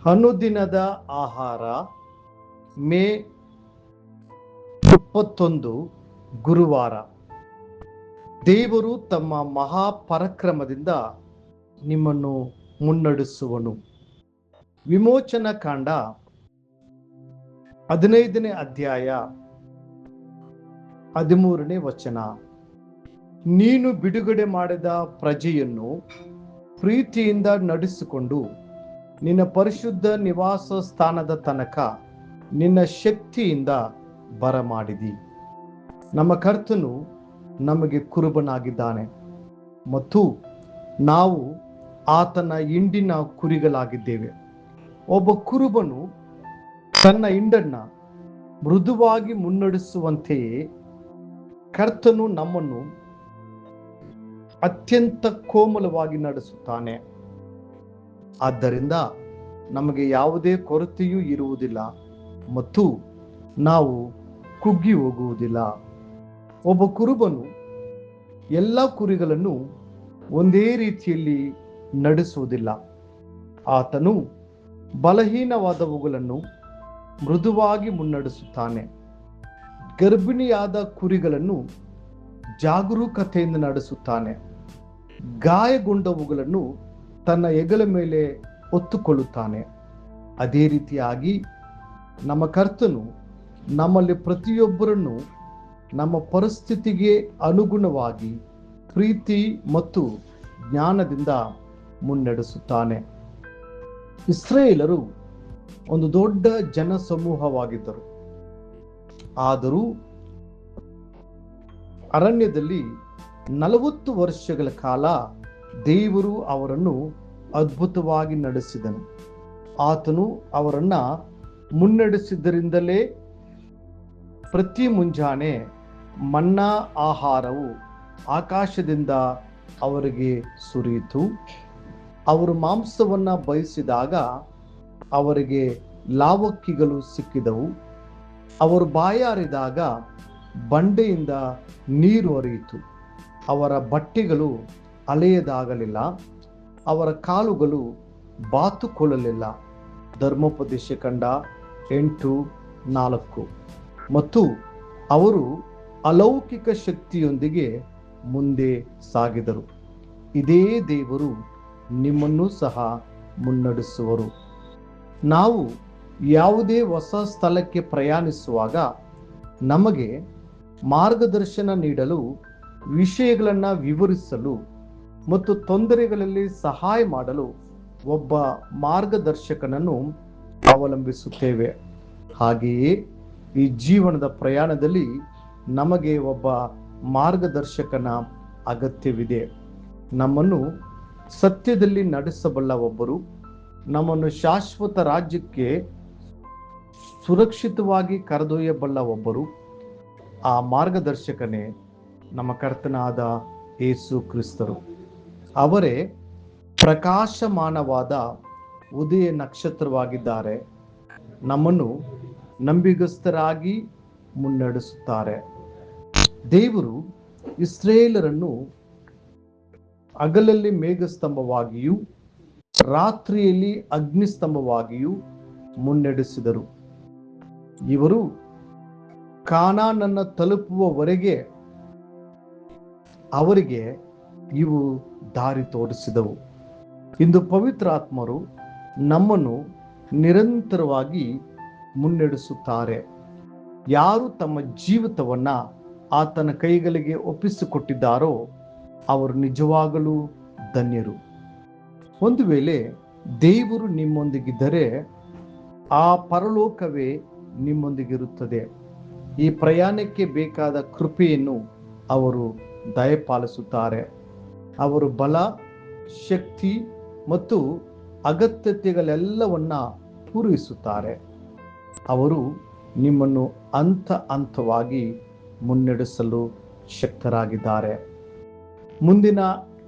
ಅನುದಿನದ ಆಹಾರ ಮೇ 21 ಗುರುವಾರ. ದೇವರು ತಮ್ಮ ಮಹಾಪರಾಕ್ರಮದಿಂದ ನಿಮ್ಮನ್ನು ಮುನ್ನಡೆಸುವನು. ವಿಮೋಚನಾ ಕಾಂಡ 15ನೇ ಅಧ್ಯಾಯ 13ನೇ ವಚನ. ನೀನು ಬಿಡುಗಡೆ ಮಾಡಿದ ಪ್ರಜೆಯನ್ನು ಪ್ರೀತಿಯಿಂದ ನಡೆಸಿಕೊಂಡು ನಿನ್ನ ಪರಿಶುದ್ಧ ನಿವಾಸ ಸ್ಥಾನದ ತನಕ ನಿನ್ನ ಶಕ್ತಿಯಿಂದ ಬರಮಾಡಿದಿ. ನಮ್ಮ ಕರ್ತನು ನಮಗೆ ಕುರುಬನಾಗಿದ್ದಾನೆ ಮತ್ತು ನಾವು ಆತನ ಹಿಂಡಿನ ಕುರಿಗಳಾಗಿದ್ದೇವೆ. ಒಬ್ಬ ಕುರುಬನು ತನ್ನ ಹಿಂಡನ್ನ ಮೃದುವಾಗಿ ಮುನ್ನಡೆಸುವಂತೆಯೇ ಕರ್ತನು ನಮ್ಮನ್ನು ಅತ್ಯಂತ ಕೋಮಲವಾಗಿ ನಡೆಸುತ್ತಾನೆ. ಆದ್ದರಿಂದ ನಮಗೆ ಯಾವುದೇ ಕೊರತೆಯೂ ಇರುವುದಿಲ್ಲ ಮತ್ತು ನಾವು ಕುಗ್ಗಿ ಹೋಗುವುದಿಲ್ಲ. ಒಬ್ಬ ಕುರುಬನು ಎಲ್ಲ ಕುರಿಗಳನ್ನು ಒಂದೇ ರೀತಿಯಲ್ಲಿ ನಡೆಸುವುದಿಲ್ಲ. ಆತನು ಬಲಹೀನವಾದವುಗಳನ್ನು ಮೃದುವಾಗಿ ಮುನ್ನಡೆಸುತ್ತಾನೆ. ಗರ್ಭಿಣಿಯಾದ ಕುರಿಗಳನ್ನು ಜಾಗರೂಕತೆಯಿಂದ ನಡೆಸುತ್ತಾನೆ. ಗಾಯಗೊಂಡವುಗಳನ್ನು ತನ್ನ ಹೆಗಲ ಮೇಲೆ ಹೊತ್ತುಕೊಳ್ಳುತ್ತಾನೆ. ಅದೇ ರೀತಿಯಾಗಿ ನಮ್ಮ ಕರ್ತನು ನಮ್ಮಲ್ಲಿ ಪ್ರತಿಯೊಬ್ಬರನ್ನು ನಮ್ಮ ಪರಿಸ್ಥಿತಿಗೆ ಅನುಗುಣವಾಗಿ ಪ್ರೀತಿ ಮತ್ತು ಜ್ಞಾನದಿಂದ ಮುನ್ನಡೆಸುತ್ತಾನೆ. ಇಸ್ರಾಯೇಲರು ಒಂದು ದೊಡ್ಡ ಜನಸಮೂಹವಾಗಿದ್ದರು. ಆದರೂ ಅರಣ್ಯದಲ್ಲಿ 40 ವರ್ಷಗಳ ಕಾಲ ದೇವರು ಅವರನ್ನು ಅದ್ಭುತವಾಗಿ ನಡೆಸಿದನು. ಆತನು ಅವರನ್ನ ಮುನ್ನಡೆಸಿದ್ದರಿಂದಲೇ ಪ್ರತಿ ಮುಂಜಾನೆ ಮನ್ನಾ ಆಹಾರವು ಆಕಾಶದಿಂದ ಅವರಿಗೆ ಸುರಿಯಿತು. ಅವರು ಮಾಂಸವನ್ನ ಬಯಸಿದಾಗ ಅವರಿಗೆ ಲಾವಕ್ಕಿಗಳು ಸಿಕ್ಕಿದವು. ಅವರು ಬಾಯಾರಿದಾಗ ಬಂಡೆಯಿಂದ ನೀರು ಹರಿಯಿತು. ಅವರ ಬಟ್ಟೆಗಳು ಹಳೆಯದಾಗಲಿಲ್ಲ, ಅವರ ಕಾಲುಗಳು ಬಾತುಕೊಳ್ಳಲಿಲ್ಲ. ಧರ್ಮೋಪದೇಶ ಕಂಡ 8:4. ಮತ್ತು ಅವರು ಅಲೌಕಿಕ ಶಕ್ತಿಯೊಂದಿಗೆ ಮುಂದೆ ಸಾಗಿದರು. ಇದೇ ದೇವರು ನಿಮ್ಮನ್ನು ಸಹ ಮುನ್ನಡೆಸುವರು. ನಾವು ಯಾವುದೇ ಹೊಸ ಸ್ಥಳಕ್ಕೆ ಪ್ರಯಾಣಿಸುವಾಗ ನಮಗೆ ಮಾರ್ಗದರ್ಶನ ನೀಡಲು, ವಿಷಯಗಳನ್ನು ವಿವರಿಸಲು ಮತ್ತು ತೊಂದರೆಗಳಲ್ಲಿ ಸಹಾಯ ಮಾಡಲು ಒಬ್ಬ ಮಾರ್ಗದರ್ಶಕನನ್ನು ಅವಲಂಬಿಸುತ್ತೇವೆ. ಹಾಗೆಯೇ ಈ ಜೀವನದ ಪ್ರಯಾಣದಲ್ಲಿ ನಮಗೆ ಒಬ್ಬ ಮಾರ್ಗದರ್ಶಕನ ಅಗತ್ಯವಿದೆ. ನಮ್ಮನ್ನು ಸತ್ಯದಲ್ಲಿ ನಡೆಸಬಲ್ಲ ಒಬ್ಬರು, ನಮ್ಮನ್ನು ಶಾಶ್ವತ ರಾಜ್ಯಕ್ಕೆ ಸುರಕ್ಷಿತವಾಗಿ ಕರೆದೊಯ್ಯಬಲ್ಲ ಒಬ್ಬರು. ಆ ಮಾರ್ಗದರ್ಶಕನೇ ನಮ್ಮ ಕರ್ತನಾದ ಯೇಸು ಕ್ರಿಸ್ತರು. ಅವರೇ ಪ್ರಕಾಶಮಾನವಾದ ಉದಯ ನಕ್ಷತ್ರವಾಗಿದ್ದಾರೆ. ನಮ್ಮನ್ನು ನಂಬಿಗಸ್ತರಾಗಿ ಮುನ್ನಡೆಸುತ್ತಾರೆ. ದೇವರು ಇಸ್ರಾಯೇಲರನ್ನು ಹಗಲಲ್ಲಿ ಮೇಘಸ್ತಂಭವಾಗಿಯೂ ರಾತ್ರಿಯಲ್ಲಿ ಅಗ್ನಿಸ್ತಂಭವಾಗಿಯೂ ಮುನ್ನಡೆಸಿದರು. ಇವರು ಕಾನಾನನ್ನು ತಲುಪುವವರೆಗೆ ಅವರಿಗೆ ಇವು ದಾರಿ ತೋರಿಸಿದವು. ಇಂದು ಪವಿತ್ರಾತ್ಮರು ನಮ್ಮನ್ನು ನಿರಂತರವಾಗಿ ಮುನ್ನಡೆಸುತ್ತಾರೆ. ಯಾರು ತಮ್ಮ ಜೀವಿತವನ್ನ ಆತನ ಕೈಗಳಿಗೆ ಒಪ್ಪಿಸಿಕೊಟ್ಟಿದ್ದಾರೋ ಅವರು ನಿಜವಾಗಲೂ ಧನ್ಯರು. ಒಂದು ವೇಳೆ ದೇವರು ನಿಮ್ಮೊಂದಿಗಿದ್ದರೆ ಆ ಪರಲೋಕವೇ ನಿಮ್ಮೊಂದಿಗಿರುತ್ತದೆ. ಈ ಪ್ರಯಾಣಕ್ಕೆ ಬೇಕಾದ ಕೃಪೆಯನ್ನು ಅವರು ದಯಪಾಲಿಸುತ್ತಾರೆ. ಅವರು ಬಲ, ಶಕ್ತಿ ಮತ್ತು ಅಗತ್ಯತೆಗಳೆಲ್ಲವನ್ನ ಪೂರೈಸುತ್ತಾರೆ. ಅವರು ನಿಮ್ಮನ್ನು ಹಂತವಾಗಿ ಮುನ್ನಡೆಸಲು ಶಕ್ತರಾಗಿದ್ದಾರೆ. ಮುಂದಿನ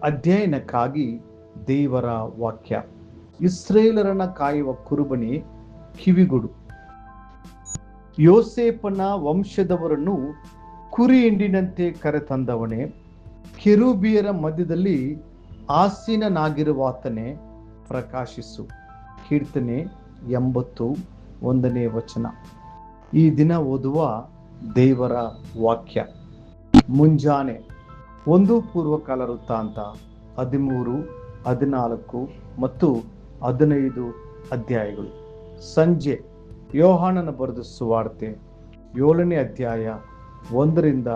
ಅಧ್ಯಯನಕ್ಕಾಗಿ ದೇವರ ವಾಕ್ಯ. ಇಸ್ರಾಯೇಲರನ್ನ ಕಾಯುವ ಕುರುಬನೇ, ಕಿವಿಗೊಡು. ಯೋಸೇಫನ ವಂಶದವರನ್ನು ಕುರಿ ಹಿಂಡಿನಂತೆ ಕರೆತಂದವನೇ, ಕೆರೂಬಿಯರ ಮಧ್ಯದಲ್ಲಿ ಆಸೀನನಾಗಿರುವಾತನೇ, ಪ್ರಕಾಶಿಸು. ಕೀರ್ತನೆ 81ನೇ ವಚನ. ಈ ದಿನ ಓದುವ ದೇವರ ವಾಕ್ಯ ಮುಂಜಾನೆ 1 ಪೂರ್ವಕಾಲ ವೃತ್ತಾಂತ 13, 14 ಮತ್ತು 15 ಅಧ್ಯಾಯಗಳು. ಸಂಜೆ ಯೋಹಾನನ ಬರೆದ ಸುವಾರ್ತೆ 7ನೇ ಅಧ್ಯಾಯ 1ರಿಂದ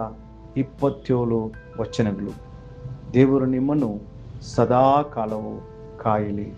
27 ವಚನಗಳು. ದೇವರು ನಿಮ್ಮನ್ನು ಸದಾ ಕಾಲವು ಕಾಯಲಿ.